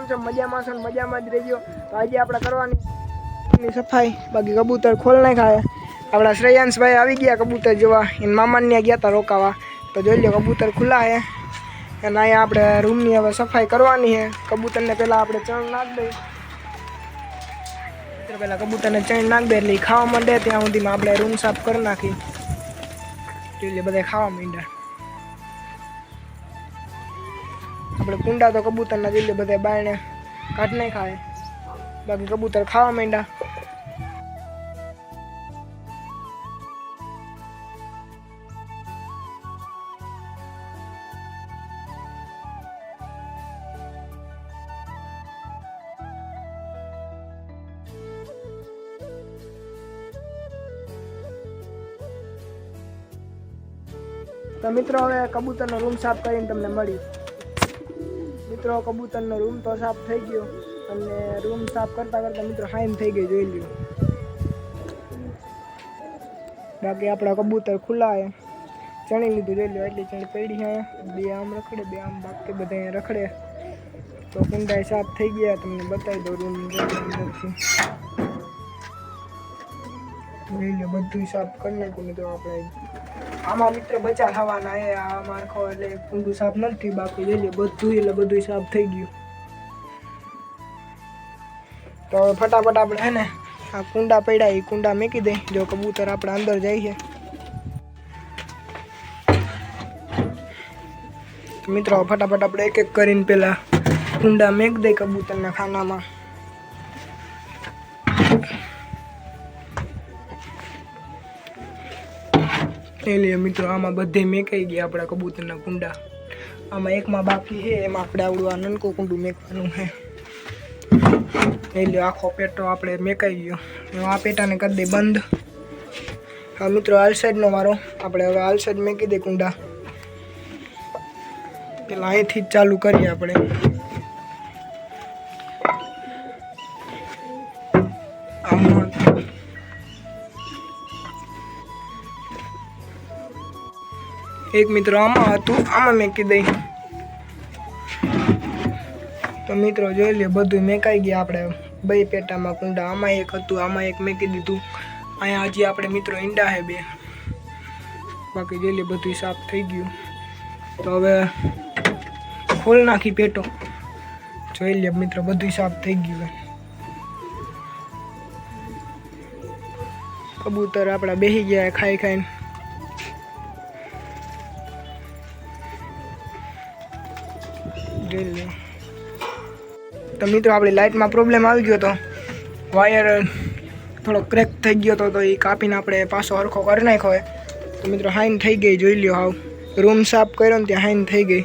છો? મજામાં છો ને મજામાં જ રહેજો। તો આજે આપણે કરવાની સફાઈ, બાકી કબૂતર ખોલ નાખ્યા। આપણા શ્રેયાંશભાઈ આવી ગયા કબૂતર જોવા, એને મામાને ત્યાં ગયા હતા રોકાવા। તો જોઈ લો કબૂતર ખુલ્લા છે અને અહીંયા આપણે રૂમની હવે સફાઈ કરવાની છે। કબૂતરને પહેલાં આપણે ચણ નાખી દઈએ, પહેલાં કબૂતરને ચણ નાખી દે એટલે ખાવા માંડે, ત્યાં સુધીમાં આપણે રૂમ સાફ કરી નાખી। જોઈ લે બધા ખાવા માંડ્યા। આપણે કુંડા તો કબૂતરના જોઈ લે બધા બાયણે કાઢ નહીં ખાય, બાકી કબૂતર ખાવા માંડ્યા। તો મિત્રો હવે કબૂતરનો રૂમ સાફ કરીને તમને મળી। મિત્રો કબૂતરનો રૂમ તો સાફ થઈ ગયો અને રૂમ સાફ કરતા કરતા મિત્રો હાઈમ થઈ ગઈ, જોઈ લ્યો। બાકી આપણા કબૂતર ખુલ્લા છે, ચણી લીધું જોઈ લો, એટલી ચણી પડી છે, બે આમ રખડે બે આમ, બાકી બધા અહીંયા રખડે। તો કુંડા સાફ થઈ ગયા, તમને બતાવી દઉં રૂમ અંદરથી જોઈ લો, બધું સાફ કરી નાખ્યું। મિત્રો આપણે આમાં મિત્ર બચા થવાના એ આ મારખો એટલે કુંડું સાફ નથી, બાકી જોઈ લે બધું એટલે બધું સાફ થઈ ગયું। તો હવે ફટાફટ આપણે હે ને આ કુંડા પડ્યા એ કુંડા મૂકી દઈ, જો કબૂતર આપણે અંદર જાય છે। મિત્રો ફટાફટ આપણે એક એક કરીને પેલા કુંડા મૂકી દઈ કબૂતરના ખાનામાં। લે મિત્રો આમાં બધે મેકાઈ ગયા આપણા કબૂતરના કુંડા, આમાં એકમાં બાકી છે, એમાં આપણે આવડું આ નનકું કુંડું મેકવાનું છે। એટલે આખો પેટો આપણે મેકાઈ ગયો, આ પેટાને કરી દે બંધ। હા મિત્રો આલ સાઈડનો વારો, આપણે હવે આલ સાઈડ મેકી દે કુંડા। પેલા અહીંથી જ ચાલુ કરીએ આપણે। આમાં એક મિત્રો આમાં હતું, આમાં મેકી દઈ। તો મિત્રો જોઈ લે બધું મેકાઈ ગયા આપણે બે પેટામાં કુંડા, આમાં એક હતું, આમાં એક મેકી દીધું। અહીંયા હજી આપણે મિત્રો ઈંડા છે બે, બાકી જોઈ લે બધું સાફ થઈ ગયું। તો હવે ખોલ નાખી પેટો, જોઈ લે મિત્રો બધું સાફ થઈ ગયું। કબૂતર આપણા બેસી ગયા ખાઈ ખાઈને। તો મિત્રો આપણી લાઇટમાં પ્રોબ્લેમ આવી ગયો હતો, વાયર થોડો ક્રેક થઈ ગયો હતો, તો એ કાપીને આપણે પાછો હરખો કરી નાખ્યો। તો મિત્રો હાઈન થઈ ગઈ, જોઈ લ્યો, હાવ રૂમ સાફ કર્યો ને ત્યાં હાઈન થઈ ગઈ।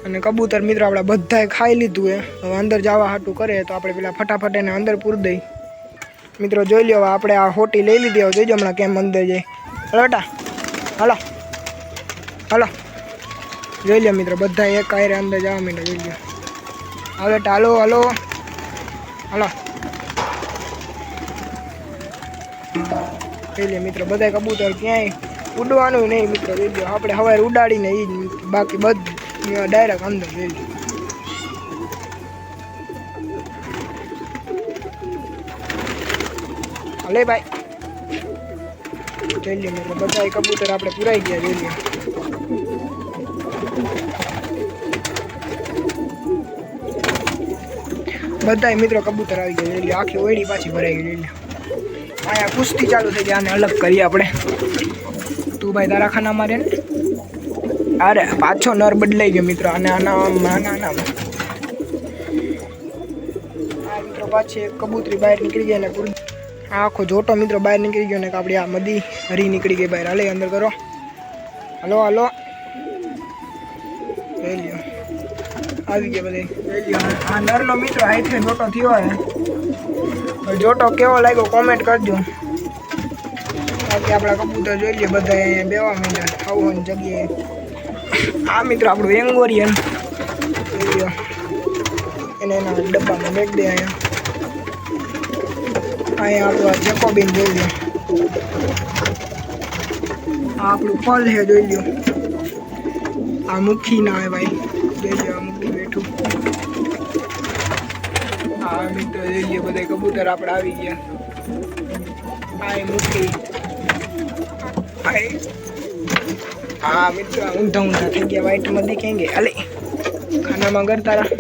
અને કબૂતર મિત્રો આપણે બધાએ ખાઈ લીધું છે, હવે અંદર જવા હાટું કરે તો આપણે પેલા ફટાફટ એને અંદર પૂરી દઈ। મિત્રો જોઈ લ્યો આપણે આ હોટી લઈ લીધી, હવે જોઈજો હમણાં કેમ અંદર જાય। હલો બેટા, હાલો હાલો, જોઈ લો મિત્રો બધા એક આયરે અંદર જવા માંડ્યા, જોઈ લો। હવે બેટા હાલો હાલો હાલો, જોઈ લે મિત્રો બધા કબૂતર ક્યાંય ઉડવાનું નહીં મિત્રો, જોઈ લો આપણે હવે ઉડાડીને એ જ, બાકી બધું ડાયરેક્ટ અંદર, જોઈ લો। હલે ભાઈ, જોઈ લે મિત્રો બધા કબૂતર આપણે પુરાઈ ગયા, જોઈ લો। બધા મિત્રો કબૂતર આવી ગયા, એટલે આખી ઓયડી પાછી ભરાઈ ગઈ। એટલે અહીંયા કુસ્તી ચાલુ થઈ ગઈ, આને અલગ કરીએ આપણે। તું ભાઈ તારા ખાનામાં રહે ને, અરે પાછો નર બદલાઈ ગયો મિત્રો, અને આનામાં આ મિત્રો પાછી એક કબૂતરી બહાર નીકળી ગઈ ને પૂરી આખો જોટો મિત્રો બહાર નીકળી ગયો ને, આપણી આ મદી હરી નીકળી ગઈ બહાર। હાલે અંદર કરો, હલો હલો, લઈ લ્યો આવી ગયા બધે, લઈ લ્યો। આ નરનો મિત્રો હાઈથે જોટો થયો હે, જોટો કેવો લાગ્યો કોમેન્ટ કરજો। બાકી આપણા કબૂતર જોઈ લે બધા અહીંયા બેવા માંડ્યા ખાવાની જગ્યાએ। આ મિત્રો આપણું એંગોરિયન જોઈ લ્યો, એને એના ડબ્બામાં મેક દે। અહીંયા આપણું આ જેકોબીન જોઈ લ્યો, આ આપણું ફળ છે, જોઈ લ્યો। આ મુખી ના આવે ભાઈ, જોઈ લ્યો આ મુખી બેઠું। હા મિત્રો જોઈ લ્યો બધા કબૂતર આપણે આવી ગયા. આ મોટી હા મિત્રો ઊંધા ઊંધા થઈ ગયા વાઈટમાં દેखेંગે. અલે ખાનામાં કરતા રહા.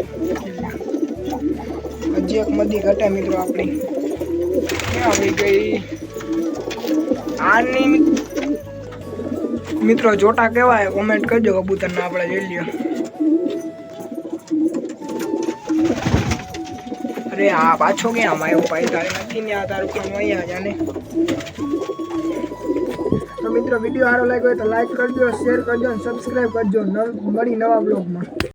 હજી એક મધી ઘટે મિત્રો આપણી ક્યાં આવી ગઈ. આની મિત્રો જોટા કેવાય કોમેન્ટ કરજો કબૂતરના આપણે જોઈ લ્યો. અરે આ પાછો ક્યાં આવ્યો ભાઈ તારે નથી ને આ તારું કામ અહીંયા જાને. તો મિત્રો વિડીયો સારો લાગ્યો હોય તો લાઈક કરજો, શેર કરજો અને સબસ્ક્રાઈબ કરજો. મળી નવા બ્લોગમાં.